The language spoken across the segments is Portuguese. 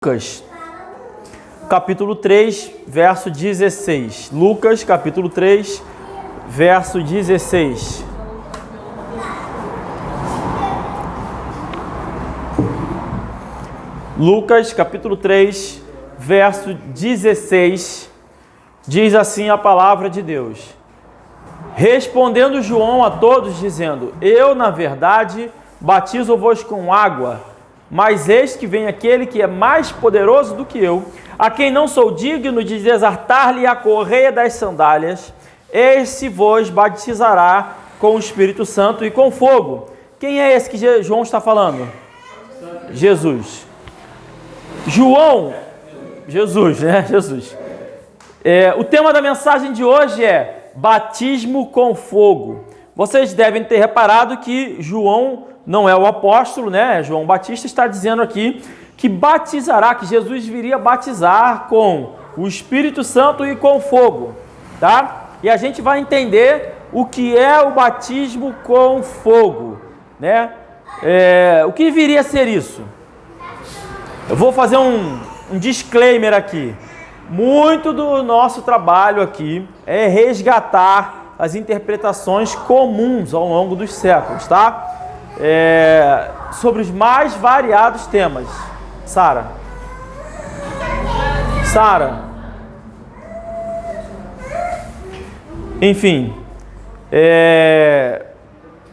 Lucas, capítulo 3, verso 16. Lucas, capítulo 3, verso 16. Lucas, capítulo 3, verso 16, diz assim a palavra de Deus. Respondendo João a todos, dizendo: Eu, na verdade, batizo-vos com água, mas eis que vem aquele que é mais poderoso do que eu, a quem não sou digno de desatar-lhe a correia das sandálias. Esse vos batizará com o Espírito Santo e com fogo. Quem é esse que João está falando? Jesus. Jesus. O tema da mensagem de hoje é batismo com fogo. Vocês devem ter reparado que João não é o apóstolo, né? João Batista está dizendo aqui que batizará, que Jesus viria batizar com o Espírito Santo e com fogo, tá? E a gente vai entender o que é o batismo com fogo, né? O que viria a ser isso? Eu vou fazer um disclaimer aqui. Muito do nosso trabalho aqui é resgatar as interpretações comuns ao longo dos séculos, tá? Sobre os mais variados temas. Sara. Enfim,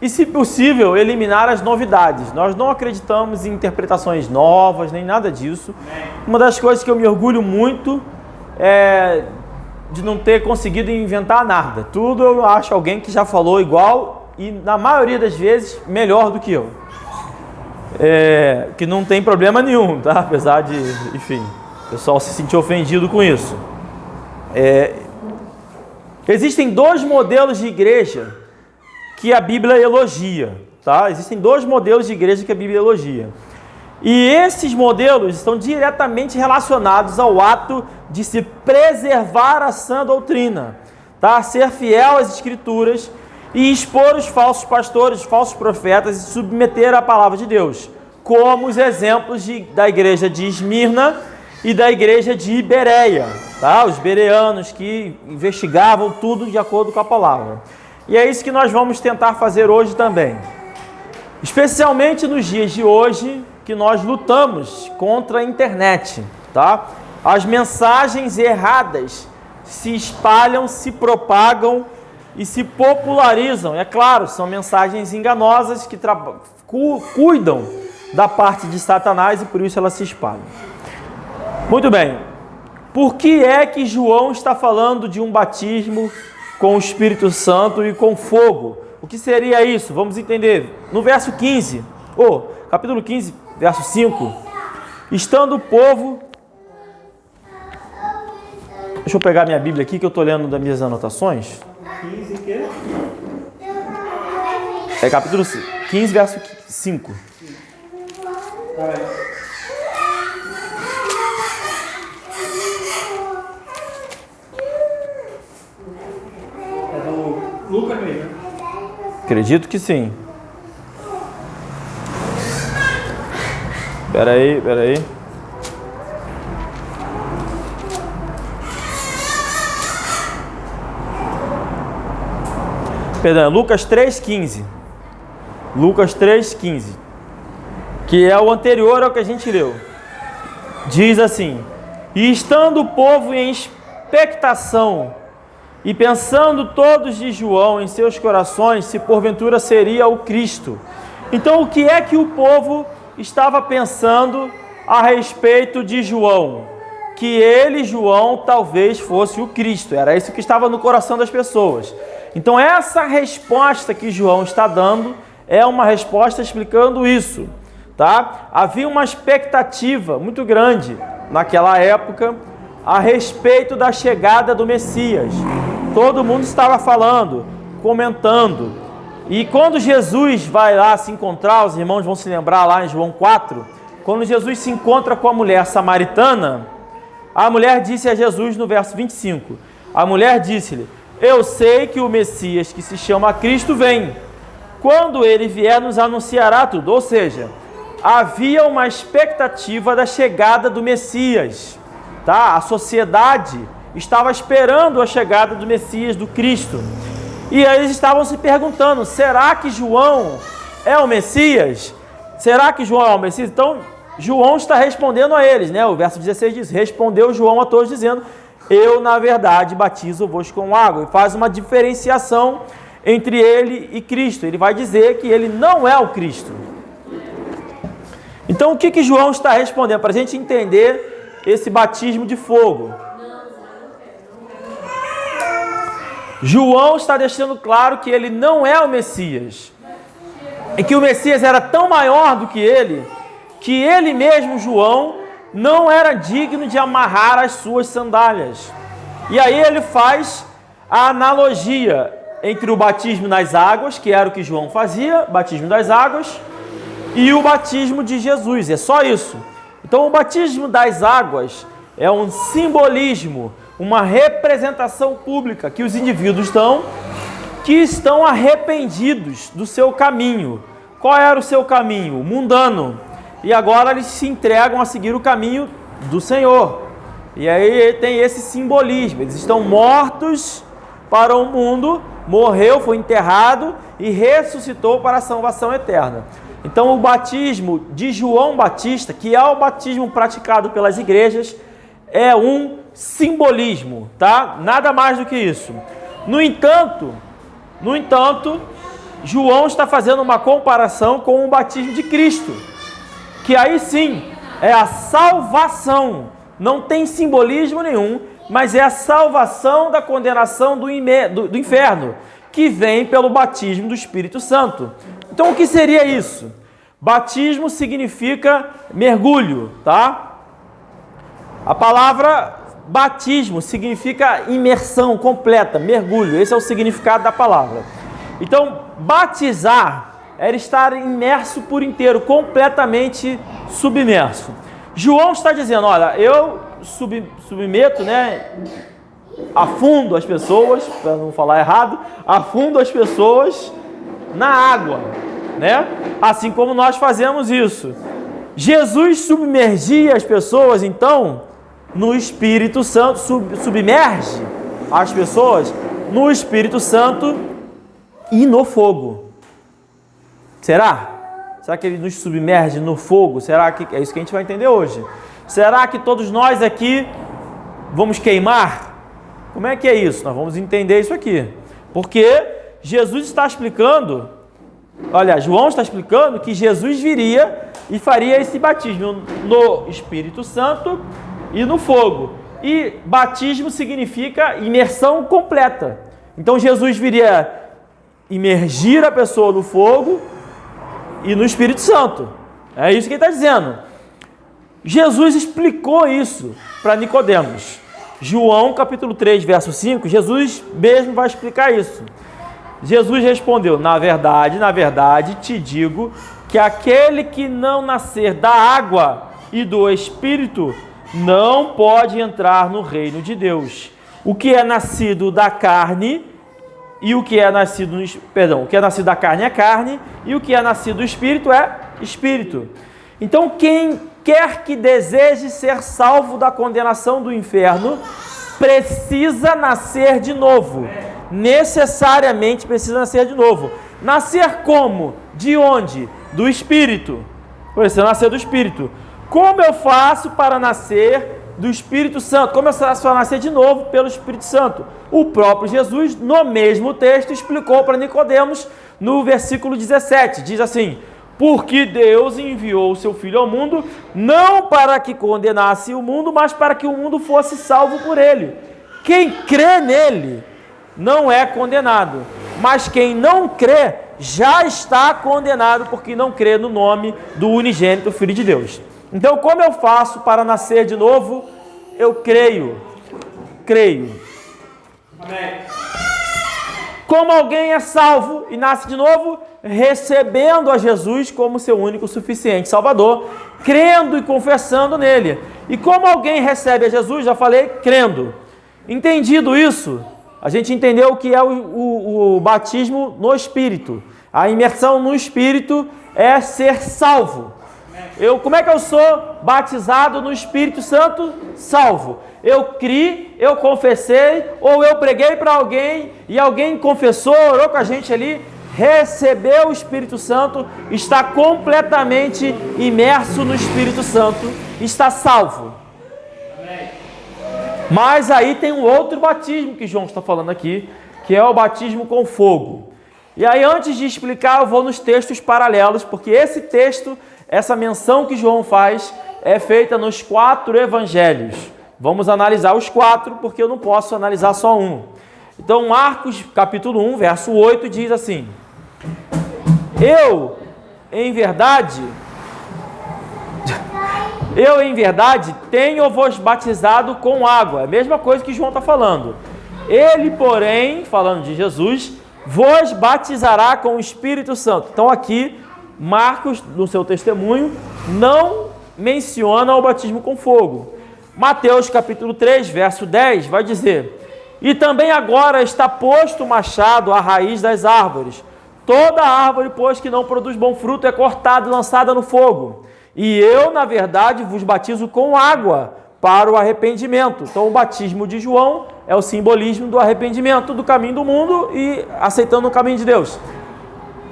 e se possível eliminar as novidades. Nós não acreditamos em interpretações novas, nem nada disso. Uma das coisas que eu me orgulho muito é de não ter conseguido inventar nada. Tudo eu acho alguém que já falou igual e na maioria das vezes melhor do que eu. Que não tem problema nenhum, tá? Apesar de, enfim, o pessoal se sentir ofendido com isso. Existem dois modelos de igreja que a Bíblia elogia, tá? Existem dois modelos de igreja que a Bíblia elogia. E esses modelos estão diretamente relacionados ao ato de se preservar a sã doutrina, tá? Ser fiel às Escrituras e expor os falsos pastores, os falsos profetas e submeter a palavra de Deus, como os exemplos da igreja de Esmirna e da igreja de Bereia, tá? Os bereanos que investigavam tudo de acordo com a palavra. E é isso que nós vamos tentar fazer hoje também, especialmente nos dias de hoje que nós lutamos contra a internet, tá? As mensagens erradas se espalham, se propagam e se popularizam. É claro, são mensagens enganosas que cuidam da parte de Satanás e por isso elas se espalham. Muito bem. Por que é que João está falando de um batismo com o Espírito Santo e com fogo? O que seria isso? Vamos entender. No verso 15, capítulo 15, verso 5. Estando o povo... Deixa eu pegar minha Bíblia aqui que eu estou lendo das minhas anotações. 15 o quê? Capítulo 15, verso 5. É do Lucas mesmo. Acredito que sim. Peraí. Perdão, Lucas 3,15. Lucas 3,15. Que é o anterior ao que a gente leu. Diz assim: E estando o povo em expectação, e pensando todos de João em seus corações, se porventura seria o Cristo. Então, o que é que o povo estava pensando a respeito de João? Que ele, João, talvez fosse o Cristo. Era isso que estava no coração das pessoas. Então, essa resposta que João está dando é uma resposta explicando isso, tá? Havia uma expectativa muito grande naquela época a respeito da chegada do Messias. Todo mundo estava falando, comentando. E quando Jesus vai lá se encontrar, os irmãos vão se lembrar lá em João 4, quando Jesus se encontra com a mulher samaritana, a mulher disse a Jesus no verso 25, a mulher disse-lhe: Eu sei que o Messias, que se chama Cristo, vem. Quando ele vier, nos anunciará tudo. Ou seja, havia uma expectativa da chegada do Messias, tá? A sociedade estava esperando a chegada do Messias, do Cristo. E aí eles estavam se perguntando, será que João é o Messias? Será que João é o Messias? Então, João está respondendo a eles, né? O verso 16 diz, respondeu João a todos dizendo, eu, na verdade, batizo-vos com água. E faz uma diferenciação entre ele e Cristo. Ele vai dizer que ele não é o Cristo. Então, o que João está respondendo? Para a gente entender esse batismo de fogo. João está deixando claro que ele não é o Messias. E que o Messias era tão maior do que ele mesmo, João, não era digno de amarrar as suas sandálias. E aí ele faz a analogia entre o batismo nas águas, que era o que João fazia, batismo das águas, e o batismo de Jesus. É só isso. Então o batismo das águas é um simbolismo, uma representação pública que os indivíduos estão arrependidos do seu caminho. Qual era o seu caminho? Mundano. E agora eles se entregam a seguir o caminho do Senhor. E aí tem esse simbolismo. Eles estão mortos para o mundo, morreu, foi enterrado e ressuscitou para a salvação eterna. Então o batismo de João Batista, que é o batismo praticado pelas igrejas, é um simbolismo, tá? Nada mais do que isso. No entanto, João está fazendo uma comparação com o batismo de Cristo, que aí sim é a salvação, não tem simbolismo nenhum, mas é a salvação da condenação do inferno, que vem pelo batismo do Espírito Santo. Então o que seria isso? Batismo significa mergulho, tá? A palavra batismo significa imersão completa, mergulho, esse é o significado da palavra. Então, batizar era estar imerso por inteiro, completamente submerso. João está dizendo, olha, eu submeto, né, afundo as pessoas, para não falar errado, afundo as pessoas na água, né? Assim como nós fazemos isso. Jesus submergia as pessoas, então, no Espírito Santo, submerge as pessoas no Espírito Santo e no fogo. Será? Será que ele nos submerge no fogo? Será que é isso que a gente vai entender hoje? Será que todos nós aqui vamos queimar? Como é que é isso? Nós vamos entender isso aqui. Porque Jesus está explicando, olha, João está explicando que Jesus viria e faria esse batismo no Espírito Santo e no fogo. E batismo significa imersão completa. Então Jesus viria imergir a pessoa no fogo e no Espírito Santo. É isso que ele está dizendo. Jesus explicou isso para Nicodemos. João capítulo 3, verso 5, Jesus mesmo vai explicar isso. Jesus respondeu, na verdade, te digo que aquele que não nascer da água e do Espírito não pode entrar no reino de Deus. O que é nascido da carne e o que é nascido o que é nascido da carne é carne e o que é nascido do Espírito é Espírito. Então, quem quer que deseje ser salvo da condenação do inferno, precisa nascer de novo. Necessariamente precisa nascer de novo. Nascer como? De onde? Do Espírito. Precisa nascer do Espírito. Como eu faço para nascer do Espírito Santo? Como eu faço para nascer de novo pelo Espírito Santo? O próprio Jesus, no mesmo texto, explicou para Nicodemos no versículo 17. Diz assim, porque Deus enviou o seu Filho ao mundo, não para que condenasse o mundo, mas para que o mundo fosse salvo por ele. Quem crê nele não é condenado, mas quem não crê já está condenado, porque não crê no nome do unigênito Filho de Deus. Então, como eu faço para nascer de novo? Eu creio. Amém. Como alguém é salvo e nasce de novo? Recebendo a Jesus como seu único suficiente Salvador, crendo e confessando nele. E como alguém recebe a Jesus? Já falei, crendo. Entendido isso, a gente entendeu o que é o batismo no Espírito. A imersão no Espírito é ser salvo. Como é que eu sou batizado no Espírito Santo? Salvo. Eu criei, eu confessei, ou eu preguei para alguém e alguém confessou, orou com a gente ali, recebeu o Espírito Santo, está completamente imerso no Espírito Santo, está salvo. Mas aí tem um outro batismo que João está falando aqui, que é o batismo com fogo. E aí, antes de explicar, eu vou nos textos paralelos, porque esse texto, essa menção que João faz, é feita nos 4 evangelhos. Vamos analisar os 4, porque eu não posso analisar só um. Então, Marcos, capítulo 1, verso 8, diz assim: Eu, em verdade, tenho-vos batizado com água. É a mesma coisa que João está falando. Ele, porém, falando de Jesus, vos batizará com o Espírito Santo. Então aqui, Marcos, no seu testemunho, não menciona o batismo com fogo. Mateus capítulo 3, verso 10, vai dizer: E também agora está posto o machado à raiz das árvores. Toda árvore, pois, que não produz bom fruto, é cortada e lançada no fogo. E eu, na verdade, vos batizo com água para o arrependimento. Então o batismo de João é o simbolismo do arrependimento, do caminho do mundo e aceitando o caminho de Deus.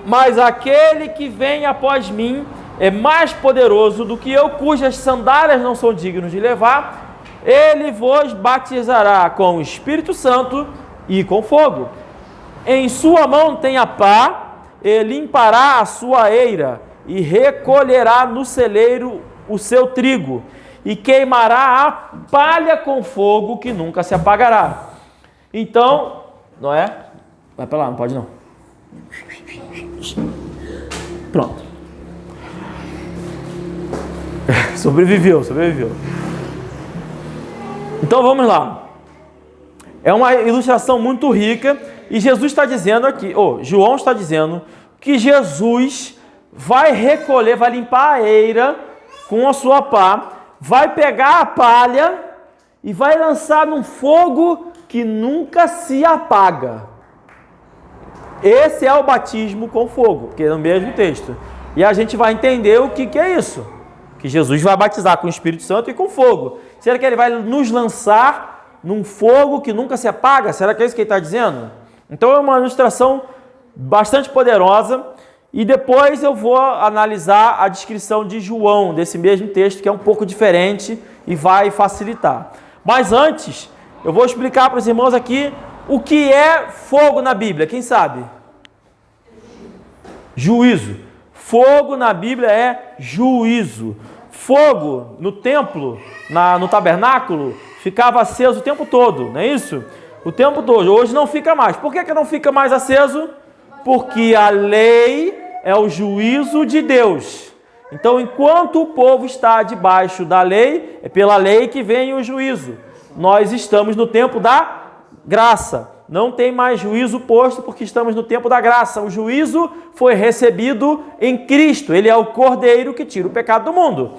Mas aquele que vem após mim é mais poderoso do que eu, cujas sandálias não sou digno de levar. Ele vos batizará com o Espírito Santo e com fogo. Em sua mão tem a pá, e limpará a sua eira, e recolherá no celeiro o seu trigo, e queimará a palha com fogo que nunca se apagará. Então, não é? Vai para lá, não pode não. Pronto. Sobreviveu. Então vamos lá. É uma ilustração muito rica e Jesus está dizendo aqui, João está dizendo que Jesus vai recolher, vai limpar a eira com a sua pá, vai pegar a palha e vai lançar num fogo que nunca se apaga. Esse é o batismo com fogo, que é no mesmo texto. E a gente vai entender o que é isso. Que Jesus vai batizar com o Espírito Santo e com fogo. Será que ele vai nos lançar num fogo que nunca se apaga? Será que é isso que ele está dizendo? Então é uma ilustração bastante poderosa. E depois eu vou analisar a descrição de João, desse mesmo texto, que é um pouco diferente e vai facilitar. Mas antes, eu vou explicar para os irmãos aqui o que é fogo na Bíblia. Quem sabe? Juízo. Fogo na Bíblia é juízo. Fogo no templo, no tabernáculo, ficava aceso o tempo todo, não é isso? O tempo todo. Hoje não fica mais. Por que não fica mais aceso? Porque a lei é o juízo de Deus. Então, enquanto o povo está debaixo da lei, é pela lei que vem o juízo. Nós estamos no tempo da graça. Não tem mais juízo posto porque estamos no tempo da graça. O juízo foi recebido em Cristo. Ele é o Cordeiro que tira o pecado do mundo.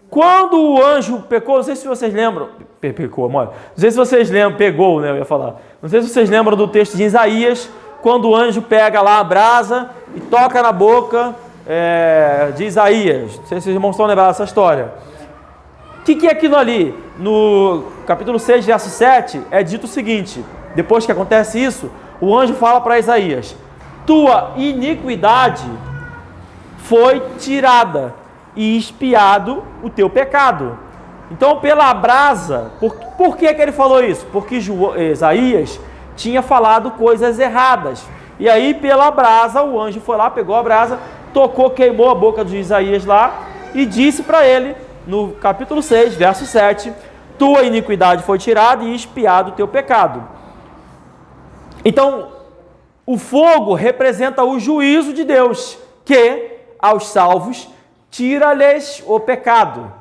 Quando o anjo pecou, não sei se vocês lembram, não sei se vocês lembram, pegou, né, eu ia falar. Não sei se vocês lembram do texto de Isaías, quando o anjo pega lá a brasa e toca na boca de Isaías. Não sei se vocês irmãos estão lembrados dessa história. O que é aquilo ali? No capítulo 6, verso 7, é dito o seguinte: depois que acontece isso, o anjo fala para Isaías: tua iniquidade foi tirada e expiado o teu pecado. Então, pela brasa, por que ele falou isso? Porque Isaías tinha falado coisas erradas. E aí, pela brasa, o anjo foi lá, pegou a brasa, tocou, queimou a boca de Isaías lá e disse para ele, no capítulo 6, verso 7, tua iniquidade foi tirada e expiado o teu pecado. Então, o fogo representa o juízo de Deus, que aos salvos tira-lhes o pecado.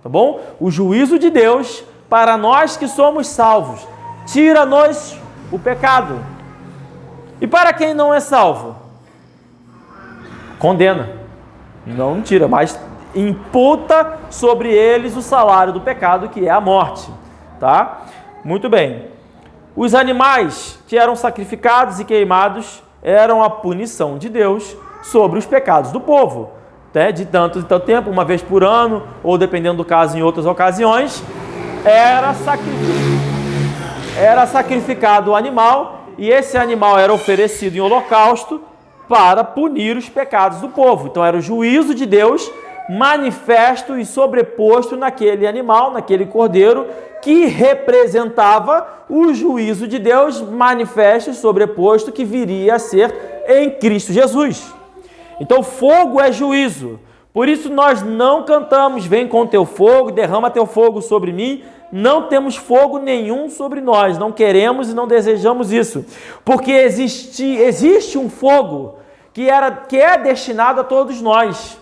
Tá bom? O juízo de Deus para nós que somos salvos, tira-nos o pecado. E para quem não é salvo? Condena. Não tira, mas imputa sobre eles o salário do pecado, que é a morte. Tá? Muito bem. Os animais que eram sacrificados e queimados eram a punição de Deus sobre os pecados do povo. de tanto em tanto tempo, uma vez por ano, ou dependendo do caso, em outras ocasiões, era sacrificado o animal, e esse animal era oferecido em holocausto para punir os pecados do povo. Então era o juízo de Deus manifesto e sobreposto naquele animal, naquele cordeiro, que representava o juízo de Deus manifesto e sobreposto que viria a ser em Cristo Jesus. Então fogo é juízo. Por isso nós não cantamos, vem com teu fogo, derrama teu fogo sobre mim. Não temos fogo nenhum sobre nós, não queremos e não desejamos isso. Porque existe um fogo que é destinado a todos nós.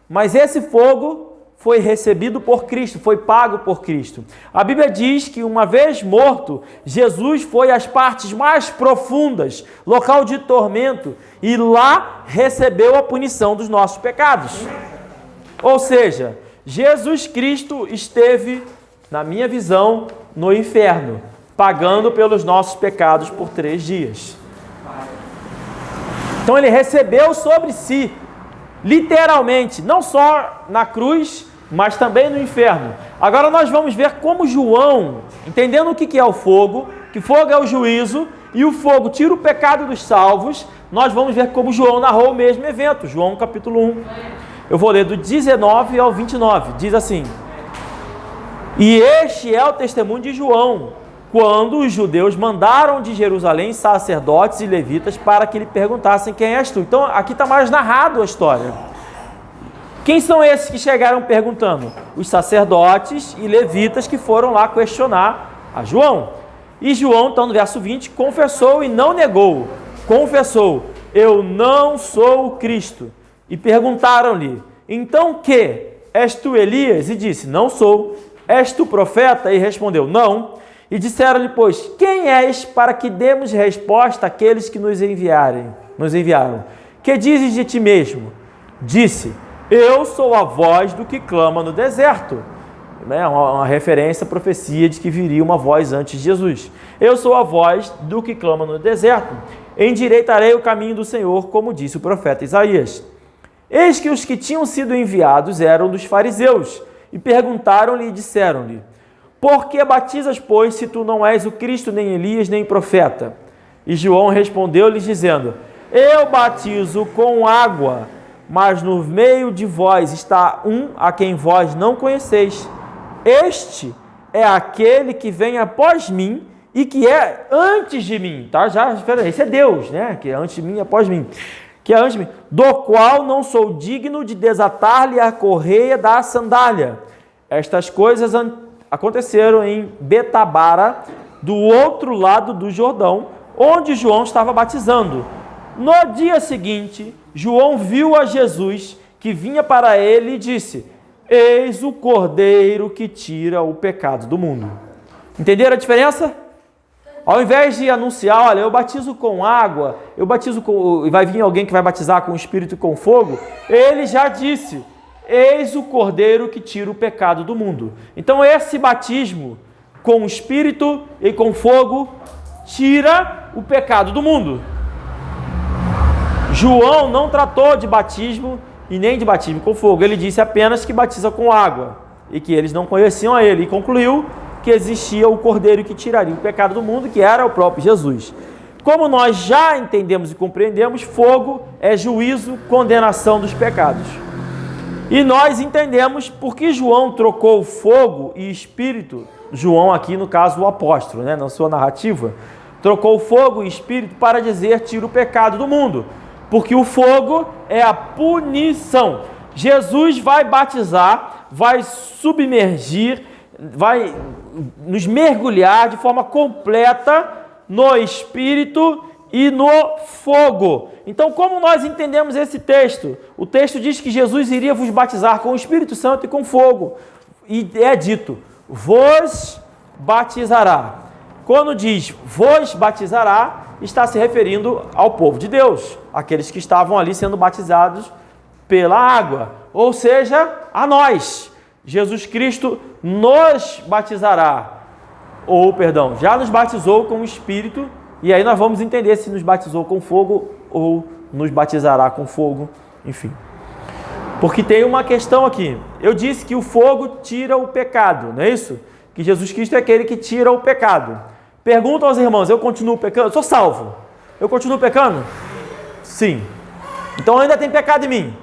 Mas esse fogo foi recebido por Cristo, foi pago por Cristo. A Bíblia diz que uma vez morto, Jesus foi às partes mais profundas, local de tormento, e lá recebeu a punição dos nossos pecados. Ou seja, Jesus Cristo esteve, na minha visão, no inferno, pagando pelos nossos pecados por 3 dias. Então ele recebeu sobre si, literalmente, não só na cruz, mas também no inferno. Agora nós vamos ver como João, entendendo o que é o fogo, que fogo é o juízo, e o fogo tira o pecado dos salvos, nós vamos ver como João narrou o mesmo evento, João capítulo 1. Eu vou ler do 19 ao 29, diz assim: E este é o testemunho de João, quando os judeus mandaram de Jerusalém sacerdotes e levitas para que lhe perguntassem quem és tu. Então aqui está mais narrado a história. Quem são esses que chegaram perguntando? Os sacerdotes e levitas que foram lá questionar a João. E João, então no verso 20, confessou e não negou. Confessou, eu não sou o Cristo. E perguntaram-lhe, então que? És tu Elias? E disse, não sou. És tu profeta? E respondeu, não. E disseram-lhe, pois, quem és para que demos resposta àqueles que nos enviaram? Que dizes de ti mesmo? Disse, eu sou a voz do que clama no deserto. É uma referência à profecia de que viria uma voz antes de Jesus. Eu sou a voz do que clama no deserto. Endireitarei o caminho do Senhor, como disse o profeta Isaías. Eis que os que tinham sido enviados eram dos fariseus, e perguntaram-lhe e disseram-lhe, por que batizas, pois, se tu não és o Cristo, nem Elias, nem profeta? E João respondeu-lhes dizendo, eu batizo com água, mas no meio de vós está um a quem vós não conheceis. Este é aquele que vem após mim e que é antes de mim. Tá? Esse é Deus, né? Que é antes de mim e após mim. Que é antes de mim. Do qual não sou digno de desatar-lhe a correia da sandália. Estas coisas aconteceram em Betabara, do outro lado do Jordão, onde João estava batizando. No dia seguinte, João viu a Jesus que vinha para ele e disse, eis o Cordeiro que tira o pecado do mundo. Entenderam a diferença? Ao invés de anunciar, olha, eu batizo com água, e vai vir alguém que vai batizar com o Espírito e com fogo, ele já disse, eis o Cordeiro que tira o pecado do mundo. Então esse batismo com o Espírito e com fogo tira o pecado do mundo. João não tratou de batismo e nem de batismo com fogo. Ele disse apenas que batiza com água e que eles não conheciam a ele. E concluiu que existia o Cordeiro que tiraria o pecado do mundo, que era o próprio Jesus. Como nós já entendemos e compreendemos, fogo é juízo, condenação dos pecados. E nós entendemos por que João trocou fogo e espírito, João aqui no caso o apóstolo, né, na sua narrativa, trocou fogo e espírito para dizer tira o pecado do mundo. Porque o fogo é a punição. Jesus vai batizar, vai submergir, vai nos mergulhar de forma completa no Espírito e no fogo. Então, como nós entendemos esse texto? O texto diz que Jesus iria vos batizar com o Espírito Santo e com fogo. E é dito, vos batizará. Quando diz vos batizará, está se referindo ao povo de Deus, aqueles que estavam ali sendo batizados pela água, ou seja, a nós. Jesus Cristo nos batizará, já nos batizou com o Espírito, e aí nós vamos entender se nos batizou com fogo ou nos batizará com fogo, enfim. Porque tem uma questão aqui. Eu disse que o fogo tira o pecado, não é isso? Que Jesus Cristo é aquele que tira o pecado. Pergunta aos irmãos, eu continuo pecando? Eu sou salvo. Eu continuo pecando? Sim. Então ainda tem pecado em mim.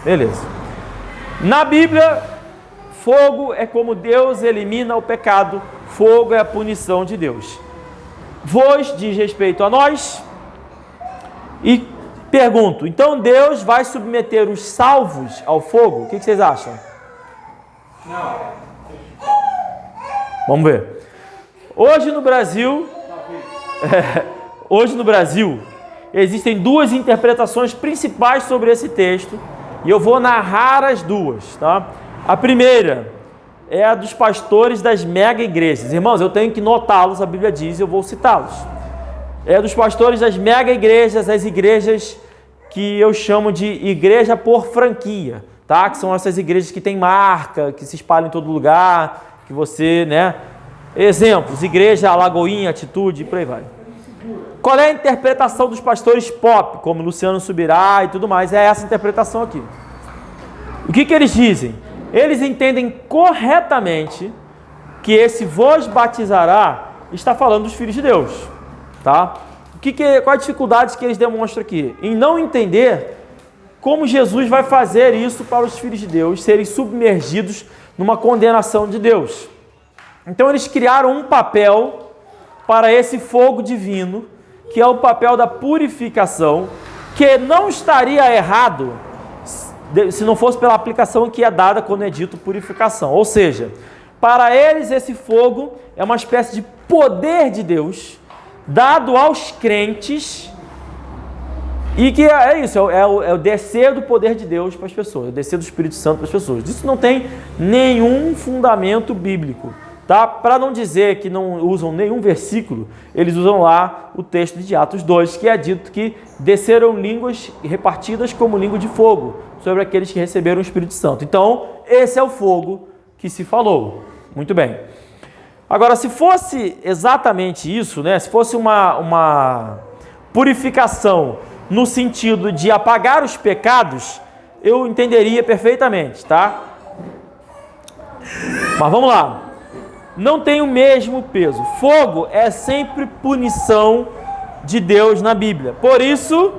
Beleza. Na Bíblia, fogo é como Deus elimina o pecado. Fogo é a punição de Deus. Vos diz respeito a nós. E pergunto, então Deus vai submeter os salvos ao fogo? O que vocês acham? Não. Vamos ver. Hoje no Brasil, existem duas interpretações principais sobre esse texto e eu vou narrar as duas, tá? A primeira é a dos pastores das mega igrejas. Irmãos, eu tenho que notá-los, a Bíblia diz, eu vou citá-los. É a dos pastores das mega igrejas, as igrejas que eu chamo de igreja por franquia, tá? Que são essas igrejas que têm marca, que se espalham em todo lugar, que você, né? Exemplos, igreja, Lagoinha, Atitude, e por aí vai. Qual é a interpretação dos pastores pop, como Luciano Subirá e tudo mais? É essa interpretação aqui. O que eles dizem? Eles entendem corretamente que esse vos batizará está falando dos filhos de Deus, tá? Qual a dificuldade que eles demonstram aqui? Em não entender como Jesus vai fazer isso para os filhos de Deus serem submergidos numa condenação de Deus. Então eles criaram um papel para esse fogo divino, que é o papel da purificação, que não estaria errado se não fosse pela aplicação que é dada quando é dito purificação. Ou seja, para eles esse fogo é uma espécie de poder de Deus dado aos crentes e que é isso, é o descer do poder de Deus para as pessoas, o descer do Espírito Santo para as pessoas. Isso não tem nenhum fundamento bíblico. Tá? Para não dizer que não usam nenhum versículo, eles usam lá o texto de Atos 2, que é dito que desceram línguas repartidas como língua de fogo sobre aqueles que receberam o Espírito Santo. Então, esse é o fogo que se falou. Muito bem. Agora, se fosse exatamente isso, né? Se fosse uma purificação no sentido de apagar os pecados, eu entenderia perfeitamente, tá? Mas vamos lá. Não tem o mesmo peso. Fogo é sempre punição de Deus na Bíblia. Por isso,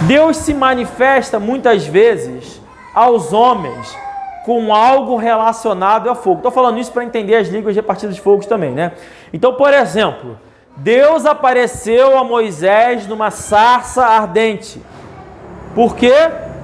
Deus se manifesta muitas vezes aos homens com algo relacionado a fogo. Estou falando isso para entender as línguas repartidas de fogo também, né? Então, por exemplo, Deus apareceu a Moisés numa sarça ardente. Por quê?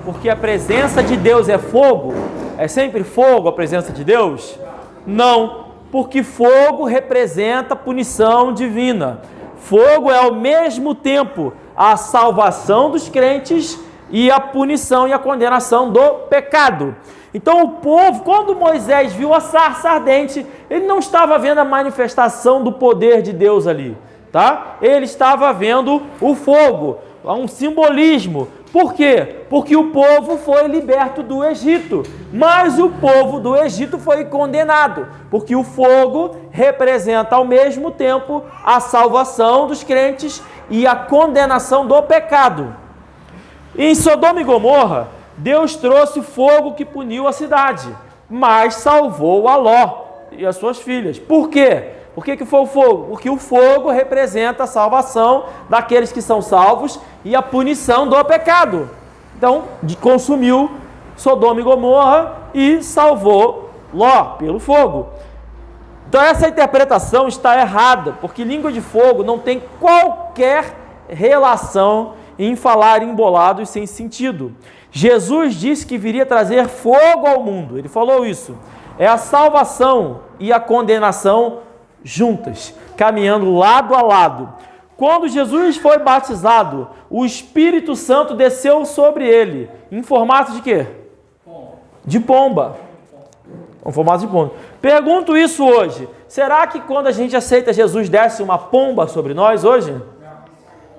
Porque a presença de Deus é fogo. É sempre fogo a presença de Deus? Não, porque fogo representa punição divina. Fogo é ao mesmo tempo a salvação dos crentes e a punição e a condenação do pecado. Então o povo, quando Moisés viu a sarça ardente, ele não estava vendo a manifestação do poder de Deus ali, tá? Ele estava vendo o fogo, um simbolismo. Por quê? Porque o povo foi liberto do Egito, mas o povo do Egito foi condenado, porque o fogo representa ao mesmo tempo a salvação dos crentes e a condenação do pecado. Em Sodoma e Gomorra, Deus trouxe fogo que puniu a cidade, mas salvou a Ló e as suas filhas. Por quê? Por que foi o fogo? Porque o fogo representa a salvação daqueles que são salvos e a punição do pecado. Então, consumiu Sodoma e Gomorra e salvou Ló pelo fogo. Então, essa interpretação está errada, porque língua de fogo não tem qualquer relação em falar embolados sem sentido. Jesus disse que viria trazer fogo ao mundo. Ele falou isso. É a salvação e a condenação juntas, caminhando lado a lado. Quando Jesus foi batizado, o Espírito Santo desceu sobre ele, em formato de quê? De pomba. Em formato de pomba. Pergunto isso hoje. Será que quando a gente aceita Jesus, desce uma pomba sobre nós hoje?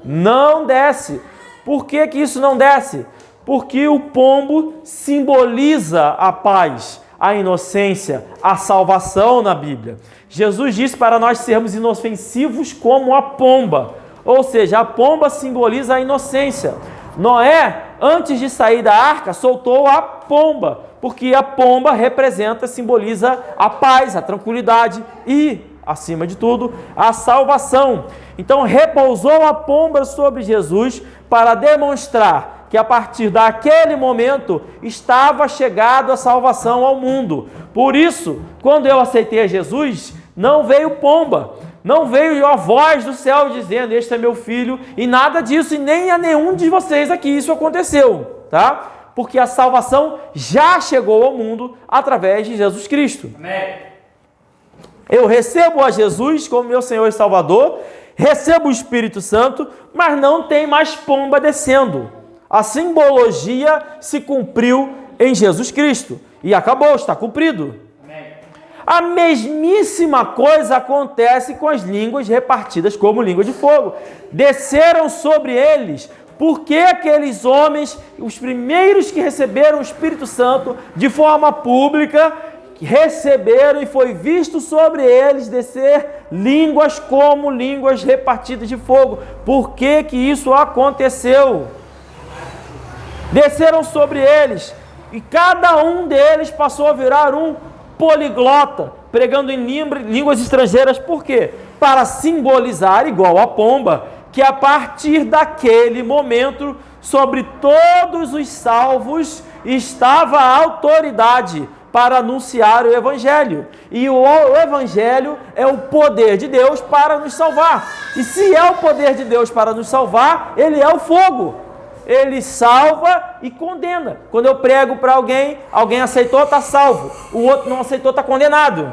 Não desce. Por que isso não desce? Porque o pombo simboliza a paz, a inocência, a salvação na Bíblia. Jesus disse para nós sermos inofensivos como a pomba. Ou seja, a pomba simboliza a inocência. Noé, antes de sair da arca, soltou a pomba, porque a pomba representa, simboliza a paz, a tranquilidade e, acima de tudo, a salvação. Então, repousou a pomba sobre Jesus para demonstrar que a partir daquele momento estava chegado a salvação ao mundo. Por isso, quando eu aceitei a Jesus, não veio pomba, não veio a voz do céu dizendo, este é meu filho, e nada disso, e nem a nenhum de vocês aqui isso aconteceu, tá? Porque a salvação já chegou ao mundo através de Jesus Cristo. Amém. Eu recebo a Jesus como meu Senhor e Salvador, recebo o Espírito Santo, mas não tem mais pomba descendo. A simbologia se cumpriu em Jesus Cristo e acabou, está cumprido. Amém. A mesmíssima coisa acontece com as línguas repartidas como língua de fogo. Desceram sobre eles, porque aqueles homens, os primeiros que receberam o Espírito Santo de forma pública, receberam e foi visto sobre eles descer línguas como línguas repartidas de fogo. Por que que isso aconteceu? Desceram sobre eles e cada um deles passou a virar um poliglota, pregando em línguas estrangeiras. Por quê? Para simbolizar, igual a pomba, que a partir daquele momento, sobre todos os salvos, estava a autoridade para anunciar o Evangelho. E o Evangelho é o poder de Deus para nos salvar. E se é o poder de Deus para nos salvar, ele é o fogo. Ele salva e condena. Quando eu prego para alguém, alguém aceitou, está salvo. O outro não aceitou, está condenado.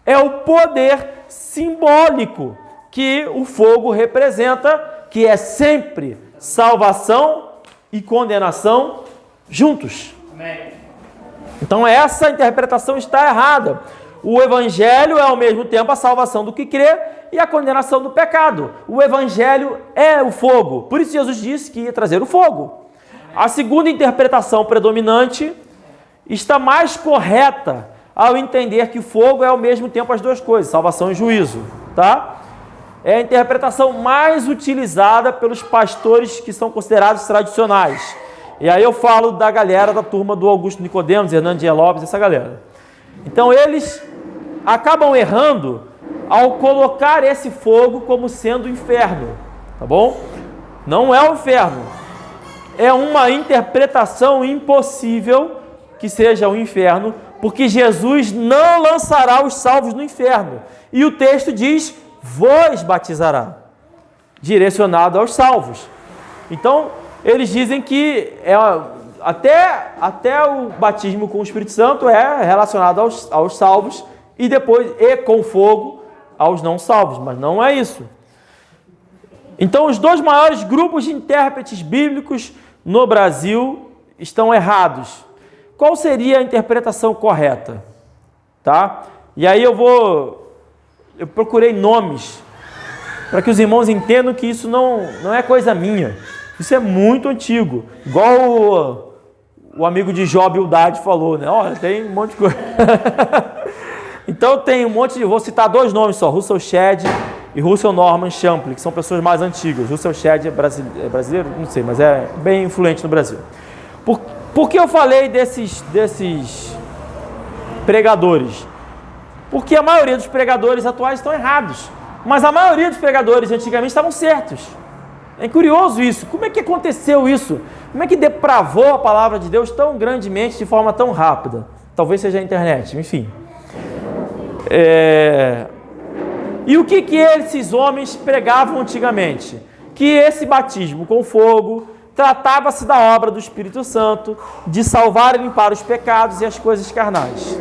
É o poder simbólico que o fogo representa, que é sempre salvação e condenação juntos. Então essa interpretação está errada. O Evangelho é ao mesmo tempo a salvação do que crê e a condenação do pecado. O Evangelho é o fogo. Por isso Jesus disse que ia trazer o fogo. A segunda interpretação predominante está mais correta ao entender que fogo é ao mesmo tempo as duas coisas, salvação e juízo, tá? É a interpretação mais utilizada pelos pastores que são considerados tradicionais. E aí eu falo da galera da turma do Augusto Nicodemos, Hernando Dias Lopes, essa galera. Então eles acabam errando ao colocar esse fogo como sendo o inferno, tá bom? Não é o inferno. É uma interpretação impossível que seja o inferno, porque Jesus não lançará os salvos no inferno. E o texto diz, vos batizará, direcionado aos salvos. Então, eles dizem que até o batismo com o Espírito Santo é relacionado aos salvos e depois, e com fogo, aos não salvos, mas não é isso. Então, os dois maiores grupos de intérpretes bíblicos no Brasil estão errados. Qual seria a interpretação correta? Tá? E aí eu procurei nomes para que os irmãos entendam que isso não é coisa minha. Isso é muito antigo. Igual o amigo de Jó, Bildad, falou, né? Olha, tem um monte de coisa. Então tem um monte de... Vou citar dois nomes só, Russell Shedd e Russell Norman Champlin, que são pessoas mais antigas. Russell Shedd é brasileiro? Não sei, mas é bem influente no Brasil. Por que eu falei desses pregadores? Porque a maioria dos pregadores atuais estão errados. Mas a maioria dos pregadores antigamente estavam certos. É curioso isso. Como é que aconteceu isso? Como é que depravou a palavra de Deus tão grandemente, de forma tão rápida? Talvez seja a internet, enfim. E o que esses homens pregavam antigamente? Que esse batismo com fogo tratava-se da obra do Espírito Santo, de salvar e limpar os pecados e as coisas carnais.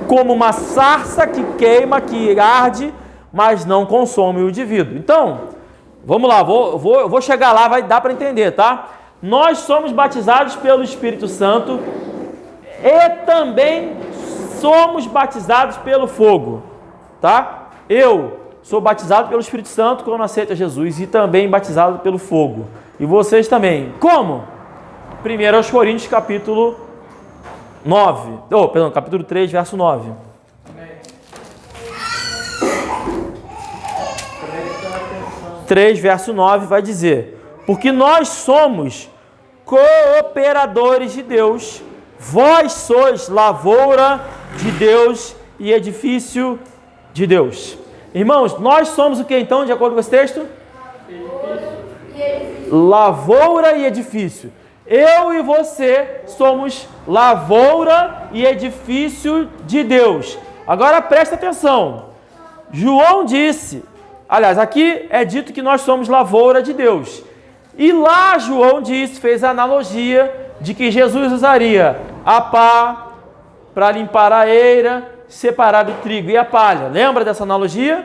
Como uma sarça que queima, que arde, mas não consome o indivíduo. Então, vamos lá, eu vou chegar lá, vai dar para entender, tá? Nós somos batizados pelo Espírito Santo e também somos batizados pelo fogo, tá? Eu sou batizado pelo Espírito Santo quando aceito Jesus e também batizado pelo fogo. E vocês também. Como? 1 Coríntios capítulo 3, verso 9. 3, verso 9 vai dizer: porque nós somos cooperadores de Deus. Vós sois lavoura de Deus e edifício de Deus. Irmãos, nós somos o que então, de acordo com esse texto? Lavoura e edifício. Eu e você somos lavoura e edifício de Deus. Agora presta atenção. João disse, aliás, aqui é dito que nós somos lavoura de Deus. E lá João disse, fez a analogia de que Jesus usaria a pá para limpar a eira, separar o trigo e a palha. Lembra dessa analogia?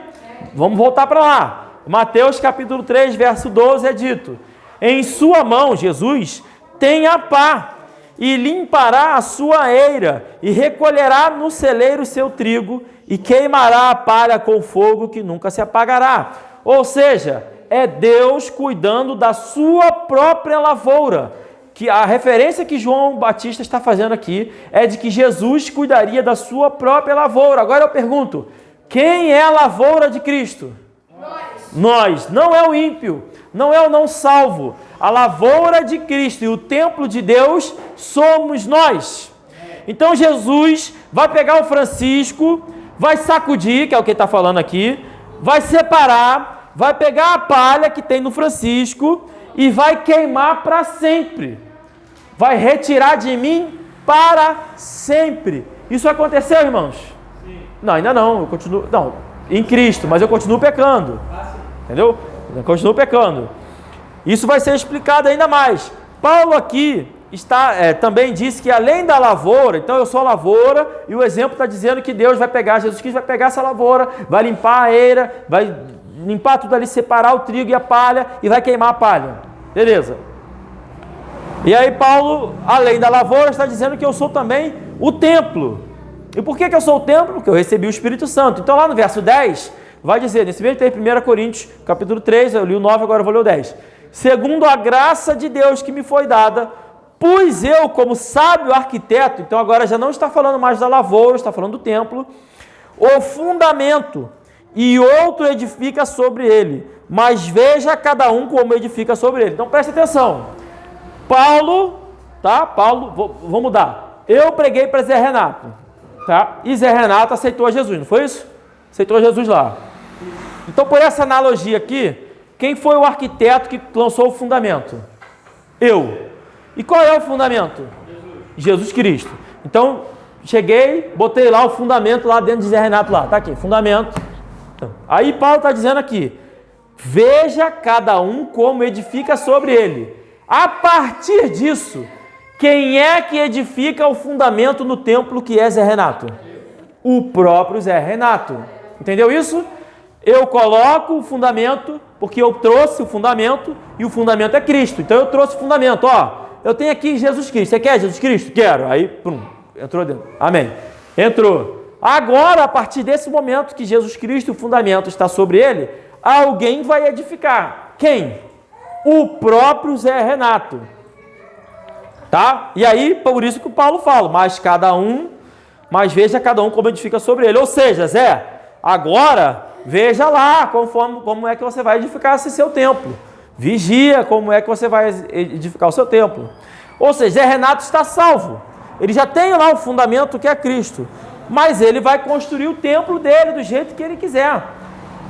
Vamos voltar para lá. Mateus capítulo 3, verso 12 é dito: em sua mão, Jesus, tem a pá, e limpará a sua eira, e recolherá no celeiro seu trigo, e queimará a palha com fogo que nunca se apagará. Ou seja, é Deus cuidando da sua própria lavoura. Que a referência que João Batista está fazendo aqui é de que Jesus cuidaria da sua própria lavoura. Agora eu pergunto, quem é a lavoura de Cristo? Nós. Não é o ímpio, não é o não salvo. A lavoura de Cristo e o templo de Deus somos nós. Então Jesus vai pegar o Francisco, vai sacudir, que é o que ele está falando aqui, vai separar, vai pegar a palha que tem no Francisco e vai queimar para sempre. Vai retirar de mim para sempre. Isso aconteceu, irmãos? Sim. Não, ainda não. Eu continuo, não, em Cristo, mas eu continuo pecando. Entendeu? Eu continuo pecando. Isso vai ser explicado ainda mais. Paulo aqui também disse que além da lavoura, então eu sou a lavoura, e o exemplo está dizendo que Deus vai pegar, Jesus Cristo vai pegar essa lavoura, vai limpar a eira, vai limpar tudo ali, separar o trigo e a palha, e vai queimar a palha. Beleza. E aí Paulo, além da lavoura, está dizendo que eu sou também o templo. E por que eu sou o templo? Porque eu recebi o Espírito Santo. Então lá no verso 10, vai dizer, nesse mesmo texto, 1 Coríntios, capítulo 3, eu li o 9, agora eu vou ler o 10. Segundo a graça de Deus que me foi dada, pus eu como sábio arquiteto, então agora já não está falando mais da lavoura, está falando do templo, o fundamento, e outro edifica sobre ele, mas veja cada um como edifica sobre ele. Então presta atenção. Paulo, vou mudar. Eu preguei para Zé Renato, tá? E Zé Renato aceitou Jesus, não foi isso? Aceitou Jesus lá. Então, por essa analogia aqui, quem foi o arquiteto que lançou o fundamento? Eu. E qual é o fundamento? Jesus Cristo. Então, cheguei, botei lá o fundamento lá dentro de Zé Renato lá. Tá aqui, fundamento. Aí Paulo está dizendo aqui, veja cada um como edifica sobre ele. A partir disso, quem é que edifica o fundamento no templo que é Zé Renato? O próprio Zé Renato. Entendeu isso? Eu coloco o fundamento, porque eu trouxe o fundamento, e o fundamento é Cristo. Então eu trouxe o fundamento, eu tenho aqui Jesus Cristo. Você quer Jesus Cristo? Quero. Aí, entrou dentro. Amém. Entrou. Agora, a partir desse momento que Jesus Cristo, o fundamento está sobre ele, alguém vai edificar. Quem? O próprio Zé Renato. Tá? E aí, por isso que o Paulo fala, mas veja cada um como edifica sobre ele. Ou seja, Zé, agora veja lá como é que você vai edificar esse seu templo. Vigia como é que você vai edificar o seu templo. Ou seja, Zé Renato está salvo. Ele já tem lá o fundamento que é Cristo. Mas ele vai construir o templo dele do jeito que ele quiser.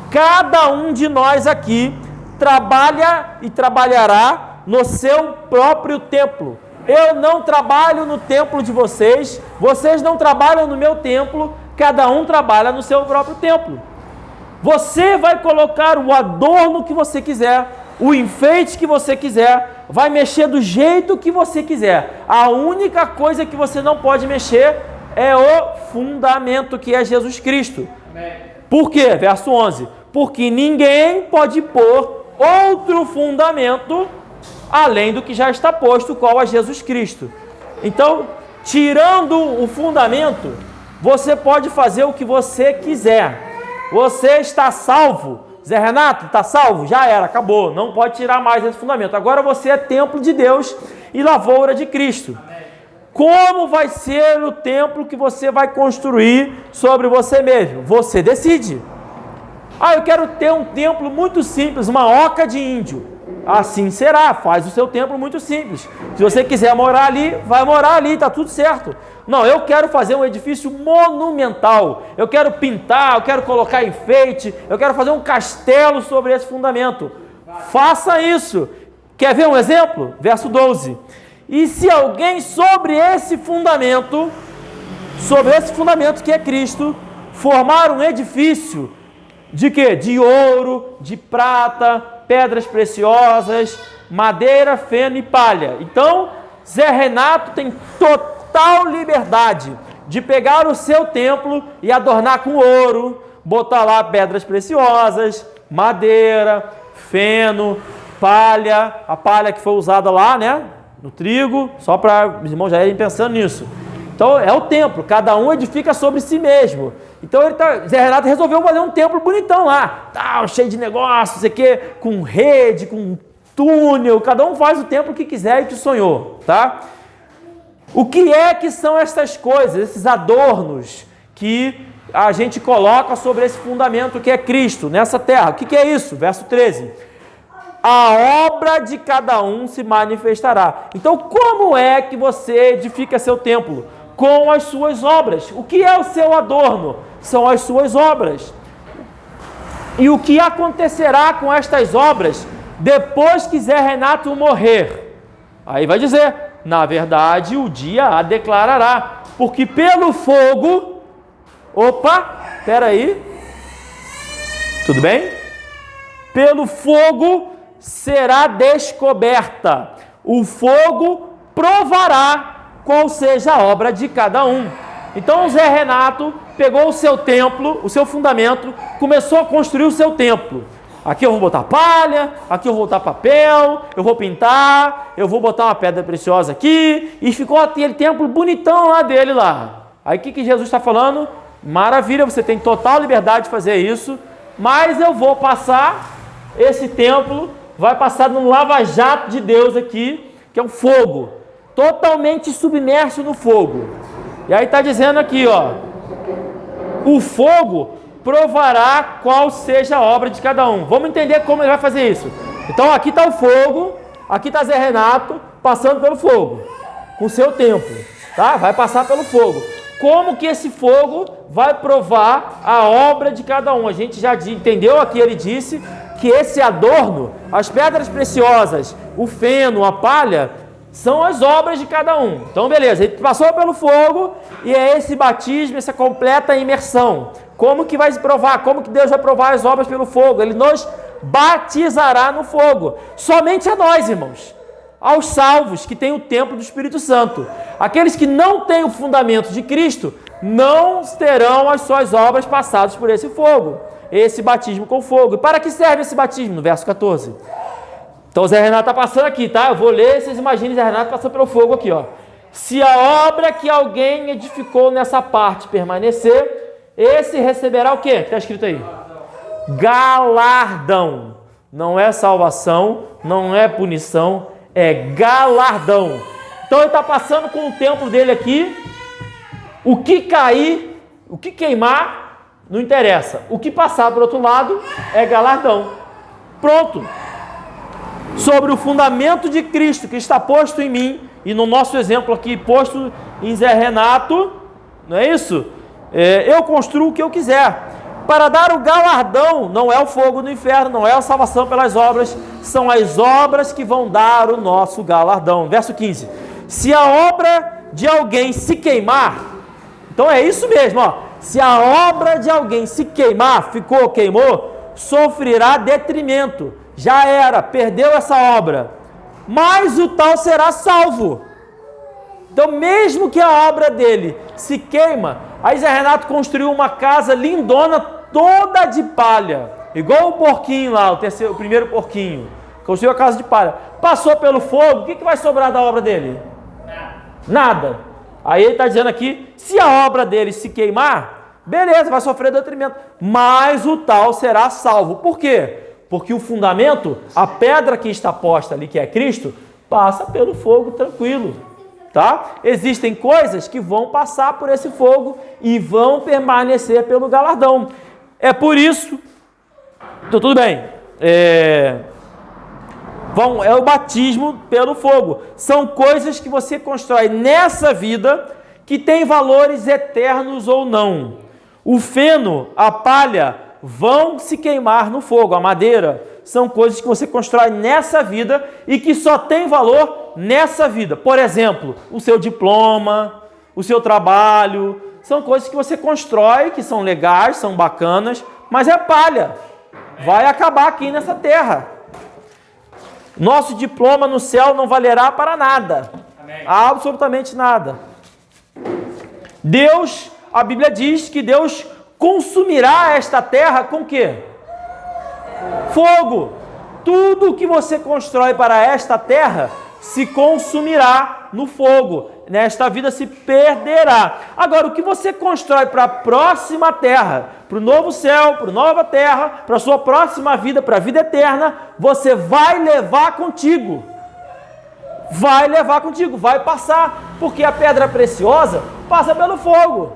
Cada um de nós aqui trabalha e trabalhará no seu próprio templo. Eu não trabalho no templo de vocês, vocês não trabalham no meu templo, cada um trabalha no seu próprio templo. Você vai colocar o adorno que você quiser, o enfeite que você quiser, vai mexer do jeito que você quiser. A única coisa que você não pode mexer é o fundamento que é Jesus Cristo. Amém. Por quê? Verso 11. Porque ninguém pode pôr outro fundamento além do que já está posto, qual é Jesus Cristo. Então, tirando o fundamento, você pode fazer o que você quiser. Você está salvo. Zé Renato, está salvo? Já era, acabou. Não pode tirar mais esse fundamento. Agora você é templo de Deus e lavoura de Cristo. Como vai ser o templo que você vai construir sobre você mesmo? Você decide. Eu quero ter um templo muito simples, uma oca de índio. assim será. Faz o seu templo muito simples. Se você quiser morar ali, vai morar ali, tá tudo certo. Não, eu quero fazer um edifício monumental. Eu quero pintar, eu quero colocar enfeite, eu quero fazer um castelo sobre esse fundamento. Faça isso. Quer ver um exemplo? Verso 12. E se alguém sobre esse fundamento que é Cristo, formar um edifício de quê? De ouro, de prata, pedras preciosas, madeira, feno e palha. Então, Zé Renato tem total liberdade de pegar o seu templo e adornar com ouro, botar lá pedras preciosas, madeira, feno, palha, a palha que foi usada lá, né, no trigo, só para os irmãos já irem pensando nisso. Então, é o templo, cada um edifica sobre si mesmo. Então, Zé Renato resolveu fazer um templo bonitão lá, tal, cheio de negócios, sei que, com rede, com túnel, cada um faz o templo que quiser e que sonhou, tá? O que é que são essas coisas, esses adornos que a gente coloca sobre esse fundamento que é Cristo, nessa terra? O que é isso? Verso 13. A obra de cada um se manifestará. Então, como é que você edifica seu templo? Com as suas obras. O que é o seu adorno? São as suas obras. E o que acontecerá com estas obras depois que Zé Renato morrer? Aí vai dizer, na verdade, o dia a declarará, porque pelo fogo... Opa, espera aí. Tudo bem? Pelo fogo será descoberta. O fogo provará qual seja a obra de cada um. Então, Zé Renato pegou o seu templo, o seu fundamento, começou a construir o seu templo. Aqui eu vou botar palha, aqui eu vou botar papel, eu vou pintar, eu vou botar uma pedra preciosa aqui, e ficou aquele templo bonitão lá dele lá. Aí o que Jesus está falando? Maravilha, você tem total liberdade de fazer isso, mas eu vou passar esse templo, vai passar num lava-jato de Deus aqui, que é o fogo, totalmente submerso no fogo. E aí está dizendo aqui, ó, o fogo provará qual seja a obra de cada um. Vamos entender como ele vai fazer isso. Então aqui está o fogo, aqui está Zé Renato passando pelo fogo, com o seu templo, tá? Vai passar pelo fogo. Como que esse fogo vai provar a obra de cada um? A gente já entendeu aqui, ele disse que esse adorno, as pedras preciosas, o feno, a palha, são as obras de cada um. Então, beleza, ele passou pelo fogo e é esse batismo, essa completa imersão. Como que vai se provar? Como que Deus vai provar as obras pelo fogo? Ele nos batizará no fogo. Somente a nós, irmãos. Aos salvos que têm o templo do Espírito Santo. Aqueles que não têm o fundamento de Cristo não terão as suas obras passadas por esse fogo. Esse batismo com fogo. E para que serve esse batismo? No verso 14. Então o Zé Renato está passando aqui, tá? Eu vou ler, vocês imaginem Zé Renato passando pelo fogo aqui, ó. Se a obra que alguém edificou nessa parte permanecer, esse receberá o quê? Está escrito aí? Galardão. Não é salvação, não é punição, é galardão. Então ele está passando com o templo dele aqui. O que cair, o que queimar, não interessa. O que passar para o outro lado é galardão. Pronto. Sobre o fundamento de Cristo que está posto em mim, e no nosso exemplo aqui, posto em Zé Renato, não é isso? Eu construo o que eu quiser. Para dar o galardão, não é o fogo do inferno, não é a salvação pelas obras, são as obras que vão dar o nosso galardão. Verso 15. Se a obra de alguém se queimar, então é isso mesmo, ó. Se a obra de alguém se queimar, queimou, sofrerá detrimento. Já era, perdeu essa obra, mas o tal será salvo. Então, mesmo que a obra dele se queima, aí Zé Renato construiu uma casa lindona, toda de palha, igual o porquinho lá, o primeiro porquinho, construiu a casa de palha, passou pelo fogo, o que vai sobrar da obra dele? Nada. Aí ele está dizendo aqui, se a obra dele se queimar, beleza, vai sofrer detrimento, mas o tal será salvo. Por quê? Porque o fundamento, a pedra que está posta ali, que é Cristo, passa pelo fogo tranquilo, tá? Existem coisas que vão passar por esse fogo e vão permanecer pelo galardão. É por isso, então tudo bem, É o batismo pelo fogo. São coisas que você constrói nessa vida que tem valores eternos ou não. O feno, a palha, vão se queimar no fogo. A madeira são coisas que você constrói nessa vida e que só tem valor nessa vida. Por exemplo, o seu diploma, o seu trabalho, são coisas que você constrói, que são legais, são bacanas, mas é palha. Vai acabar aqui nessa terra. Nosso diploma no céu não valerá para nada. Amém. Absolutamente nada. Deus, a Bíblia diz que Deus consumirá esta terra com o quê? Fogo. Tudo que você constrói para esta terra se consumirá no fogo. Nesta vida se perderá. Agora, o que você constrói para a próxima terra, para o novo céu, para a nova terra, para a sua próxima vida, para a vida eterna, você vai levar contigo. Vai levar contigo, vai passar, porque a pedra preciosa passa pelo fogo.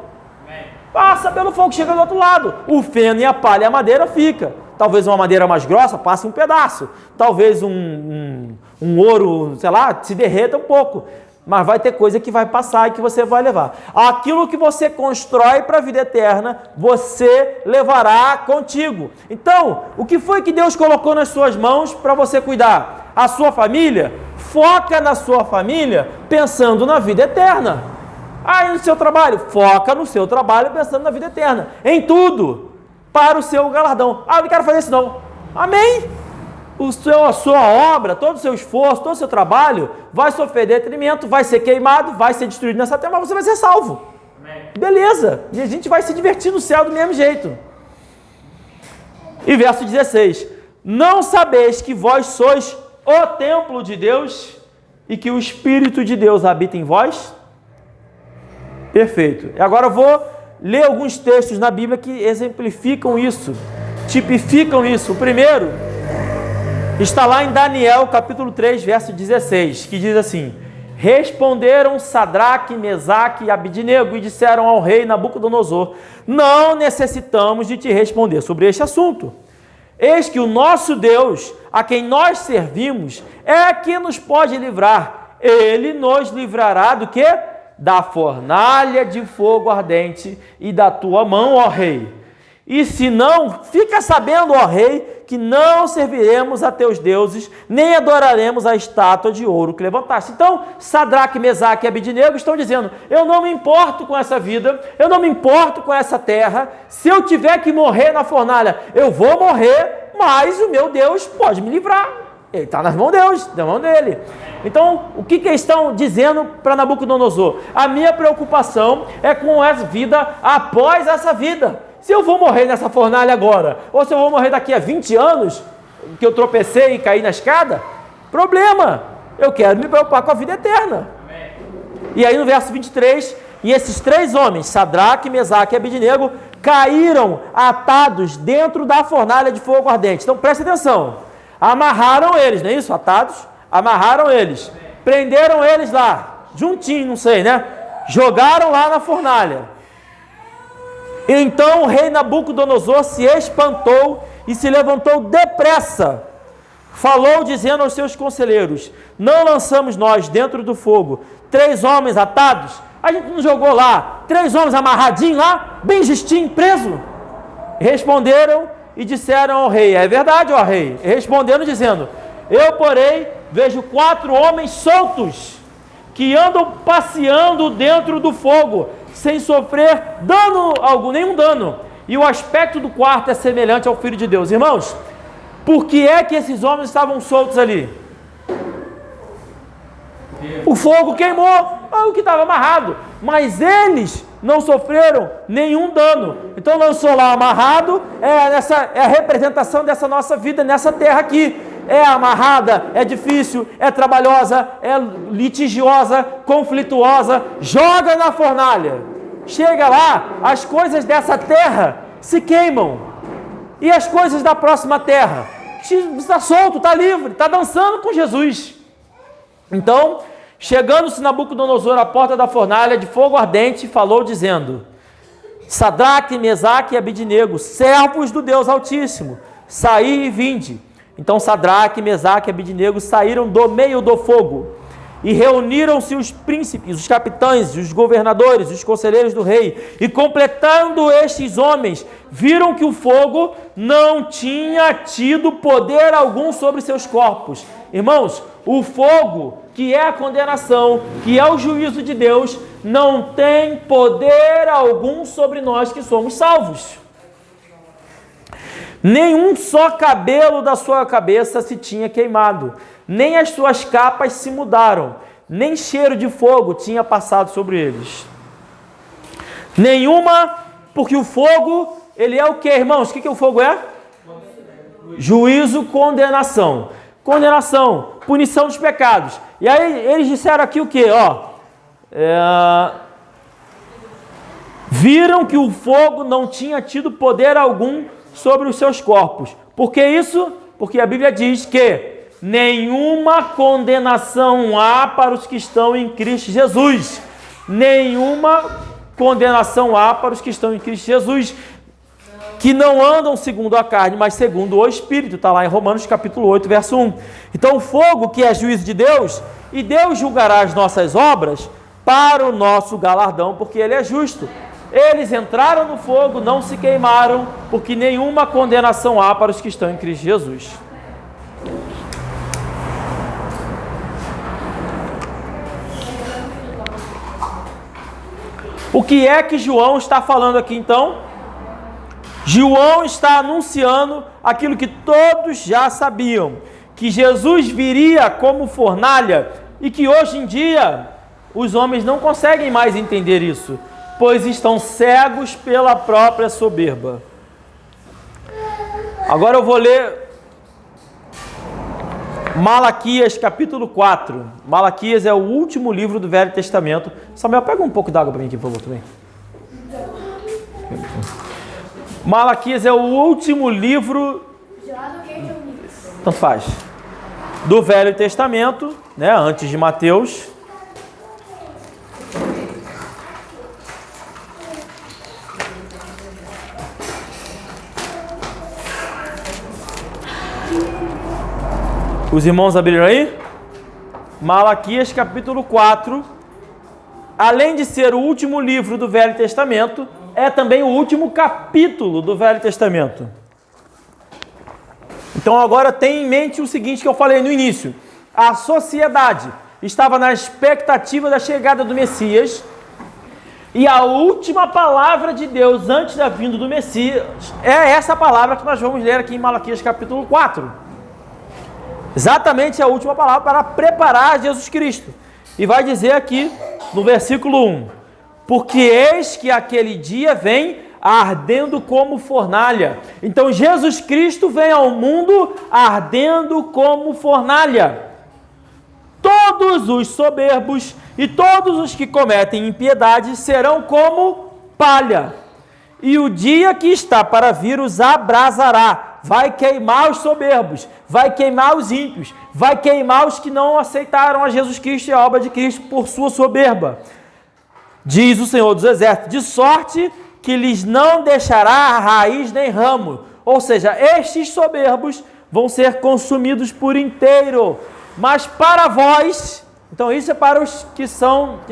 Passa pelo fogo, chega do outro lado. O feno e a palha e a madeira fica. Talvez uma madeira mais grossa passe um pedaço. Talvez um ouro, sei lá, se derreta um pouco. Mas vai ter coisa que vai passar e que você vai levar. Aquilo que você constrói para a vida eterna, você levará contigo. Então, o que foi que Deus colocou nas suas mãos para você cuidar? A sua família? Foca na sua família pensando na vida eterna. Aí no seu trabalho? Foca no seu trabalho pensando na vida eterna. Em tudo, para o seu galardão. Ah, eu não quero fazer isso não. Amém? A sua obra, todo o seu esforço, todo o seu trabalho vai sofrer detrimento, vai ser queimado, vai ser destruído nessa terra, mas você vai ser salvo. Amém. Beleza. E a gente vai se divertir no céu do mesmo jeito. E verso 16. Não sabeis que vós sois o templo de Deus e que o Espírito de Deus habita em vós? Perfeito. E agora eu vou ler alguns textos na Bíblia que exemplificam isso, tipificam isso. O primeiro está lá em Daniel, capítulo 3, verso 16, que diz assim: responderam Sadraque, Mesaque e Abidnego e disseram ao rei Nabucodonosor: não necessitamos de te responder sobre este assunto. Eis que o nosso Deus, a quem nós servimos, é que nos pode livrar. Ele nos livrará do quê? Da fornalha de fogo ardente e da tua mão, ó rei. E se não, fica sabendo, ó rei, que não serviremos a teus deuses, nem adoraremos a estátua de ouro que levantaste. Então, Sadraque, Mesaque e Abidnego estão dizendo: eu não me importo com essa vida, eu não me importo com essa terra, se eu tiver que morrer na fornalha, eu vou morrer, mas o meu Deus pode me livrar. Ele está nas mãos de Deus, na mão dele. Então, o que eles estão dizendo para Nabucodonosor? A minha preocupação é com a vida após essa vida. Se eu vou morrer nessa fornalha agora, ou se eu vou morrer daqui a 20 anos, que eu tropecei e caí na escada, problema. Eu quero me preocupar com a vida eterna. Amém. E aí no verso 23, e esses três homens, Sadraque, Mesaque e Abidnego, caíram atados dentro da fornalha de fogo ardente. Então preste atenção. Amarraram eles, não é isso? Atados, amarraram eles. Amém. Prenderam eles lá, juntinho, não sei, né? Jogaram lá na fornalha. Então o rei Nabucodonosor se espantou e se levantou depressa. Falou dizendo aos seus conselheiros: não lançamos nós dentro do fogo 3 homens atados? A gente não jogou lá 3 homens amarradinhos lá, bem justinho, preso? Responderam e disseram ao rei: é verdade, ó rei. Respondendo dizendo: eu, porém, vejo 4 homens soltos que andam passeando dentro do fogo, sem sofrer dano algum, nenhum dano. E o aspecto do quarto é semelhante ao Filho de Deus. Irmãos, por que é que esses homens estavam soltos ali? O fogo queimou o que estava amarrado, mas eles não sofreram nenhum dano. Então lançou lá amarrado, é a representação dessa nossa vida nessa terra aqui. É amarrada, é difícil, é trabalhosa, é litigiosa, conflituosa, joga na fornalha. Chega lá, as coisas dessa terra se queimam. E as coisas da próxima terra? Está solto, está livre, está dançando com Jesus. Então, chegando-se Nabucodonosor à porta da fornalha de fogo ardente, falou dizendo: Sadraque, Mesaque e Abidnego, servos do Deus Altíssimo, saí e vinde. Então Sadraque, Mesaque e Abednego saíram do meio do fogo. E reuniram-se os príncipes, os capitães, os governadores, os conselheiros do rei. E completando estes homens, viram que o fogo não tinha tido poder algum sobre seus corpos. Irmãos, o fogo, que é a condenação, que é o juízo de Deus, não tem poder algum sobre nós que somos salvos. Nenhum só cabelo da sua cabeça se tinha queimado, nem as suas capas se mudaram, nem cheiro de fogo tinha passado sobre eles. Nenhuma, porque o fogo, ele é o que, irmãos? O que o fogo é? Juízo, condenação. Condenação, punição dos pecados. E aí eles disseram aqui o que? Viram que o fogo não tinha tido poder algum sobre os seus corpos. Por que isso? Porque a Bíblia diz que nenhuma condenação há para os que estão em Cristo Jesus. Nenhuma condenação há para os que estão em Cristo Jesus, que não andam segundo a carne, mas segundo o Espírito. Está lá em Romanos capítulo 8, verso 1. Então o fogo, que é juízo de Deus, e Deus julgará as nossas obras para o nosso galardão, porque Ele é justo. Eles entraram no fogo, não se queimaram, porque nenhuma condenação há para os que estão em Cristo Jesus. O que é que João está falando aqui então? João está anunciando aquilo que todos já sabiam, que Jesus viria como fornalha e que hoje em dia os homens não conseguem mais entender isso, pois estão cegos pela própria soberba. Agora eu vou ler Malaquias capítulo 4. Malaquias é o último livro do Velho Testamento. Samuel, pega um pouco d'água para mim aqui, por favor, também. Malaquias é o último livro, tanto faz, do Velho Testamento, né, antes de Mateus. Os irmãos abriram aí? Malaquias capítulo 4, além de ser o último livro do Velho Testamento, é também o último capítulo do Velho Testamento. Então agora tenha em mente o seguinte que eu falei no início. A sociedade estava na expectativa da chegada do Messias, e a última palavra de Deus antes da vinda do Messias é essa palavra que nós vamos ler aqui em Malaquias capítulo 4. Exatamente a última palavra para preparar Jesus Cristo. E vai dizer aqui no versículo 1: porque eis que aquele dia vem ardendo como fornalha. Então Jesus Cristo vem ao mundo ardendo como fornalha. Todos os soberbos e todos os que cometem impiedade serão como palha. E o dia que está para vir os abrasará. Vai queimar os soberbos, vai queimar os ímpios, vai queimar os que não aceitaram a Jesus Cristo e a obra de Cristo por sua soberba. Diz o Senhor dos Exércitos, de sorte que lhes não deixará raiz nem ramo. Ou seja, estes soberbos vão ser consumidos por inteiro. Mas para vós, então isso é para os que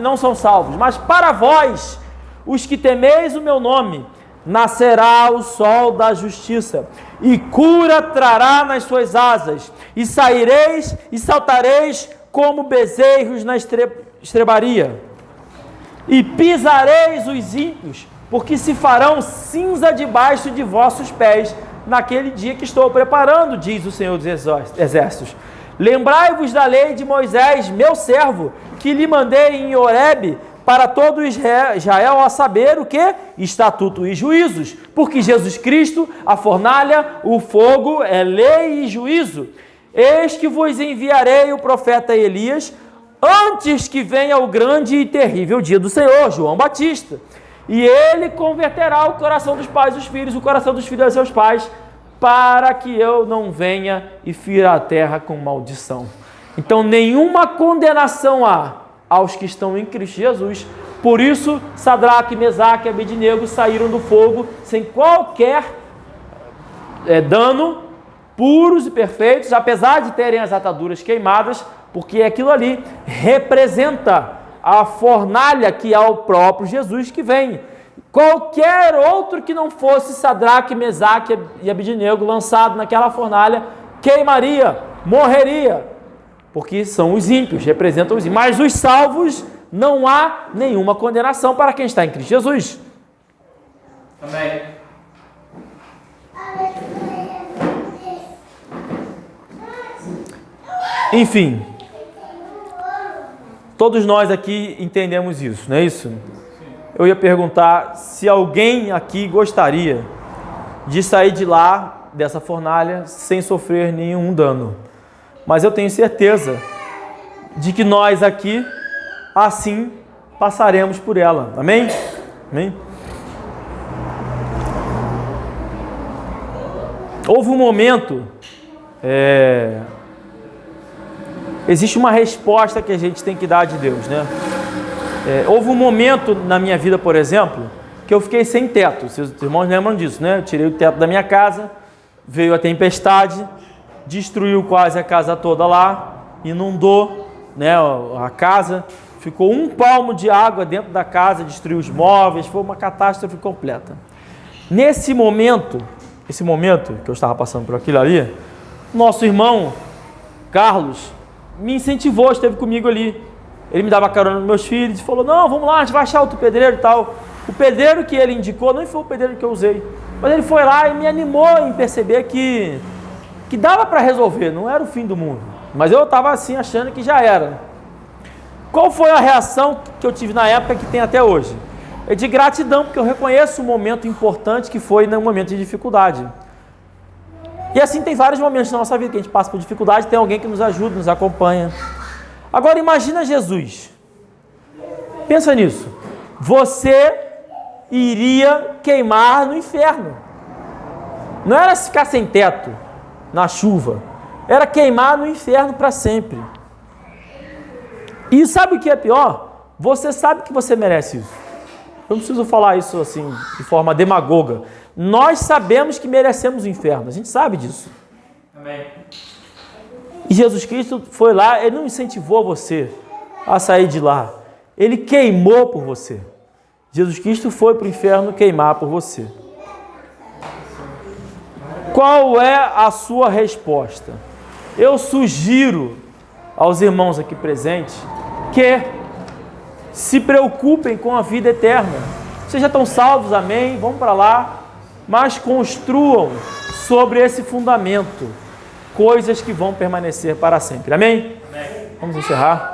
não são salvos, mas para vós, os que temeis o meu nome, nascerá o sol da justiça, e cura trará nas suas asas, e saireis e saltareis como bezerros na estrebaria, e pisareis os ímpios, porque se farão cinza debaixo de vossos pés, naquele dia que estou preparando, diz o Senhor dos Exércitos. Lembrai-vos da lei de Moisés, meu servo, que lhe mandei em Horebe, para todo Israel a saber o que? Estatuto e juízos, porque Jesus Cristo, a fornalha, o fogo, é lei e juízo. Eis que vos enviarei o profeta Elias, antes que venha o grande e terrível dia do Senhor, João Batista. E ele converterá o coração dos pais aos filhos, o coração dos filhos aos seus pais, para que eu não venha e fira a terra com maldição. Então nenhuma condenação há aos que estão em Cristo Jesus. Por isso, Sadraque, Mesaque e Abednego saíram do fogo sem qualquer dano, puros e perfeitos, apesar de terem as ataduras queimadas, porque aquilo ali representa a fornalha que é o próprio Jesus que vem. Qualquer outro que não fosse Sadraque, Mesaque e Abednego lançado naquela fornalha queimaria, morreria, porque são os ímpios, representam os ímpios. Mas os salvos, não há nenhuma condenação para quem está em Cristo Jesus. Amém. Enfim, todos nós aqui entendemos isso, não é isso? Eu ia perguntar se alguém aqui gostaria de sair de lá, dessa fornalha, sem sofrer nenhum dano. Mas eu tenho certeza de que nós aqui, assim, passaremos por ela. Amém? Amém? Houve um momento, existe uma resposta que a gente tem que dar de Deus, né? Houve um momento na minha vida, por exemplo, que eu fiquei sem teto. Seus irmãos lembram disso, né? Eu tirei o teto da minha casa, veio a tempestade, destruiu quase a casa toda lá, inundou, né, a casa, ficou 1 palmo de água dentro da casa, destruiu os móveis, foi uma catástrofe completa. Nesse momento, que eu estava passando por aquilo ali, nosso irmão Carlos me incentivou, esteve comigo ali. Ele me dava carona nos meus filhos e falou, não, vamos lá, a gente vai achar outro pedreiro e tal. O pedreiro que ele indicou não foi o pedreiro que eu usei, mas ele foi lá e me animou em perceber que dava para resolver, não era o fim do mundo. Mas eu estava assim achando que já era. Qual foi a reação que eu tive na época que tem até hoje? É de gratidão, porque eu reconheço o momento importante que foi no momento de dificuldade. E assim tem vários momentos na nossa vida que a gente passa por dificuldade, tem alguém que nos ajuda, nos acompanha. Agora imagina Jesus. Pensa nisso. Você iria queimar no inferno. Não era ficar sem teto, na chuva. Era queimar no inferno para sempre. E sabe o que é pior? Você sabe que você merece isso. Eu não preciso falar isso assim, de forma demagoga. Nós sabemos que merecemos o inferno. A gente sabe disso. Amém. E Jesus Cristo foi lá, Ele não incentivou você a sair de lá. Ele queimou por você. Jesus Cristo foi para o inferno queimar por você. Qual é a sua resposta? Eu sugiro aos irmãos aqui presentes que se preocupem com a vida eterna. Vocês já estão salvos, amém? Vamos para lá. Mas construam sobre esse fundamento coisas que vão permanecer para sempre. Amém? Amém. Vamos encerrar.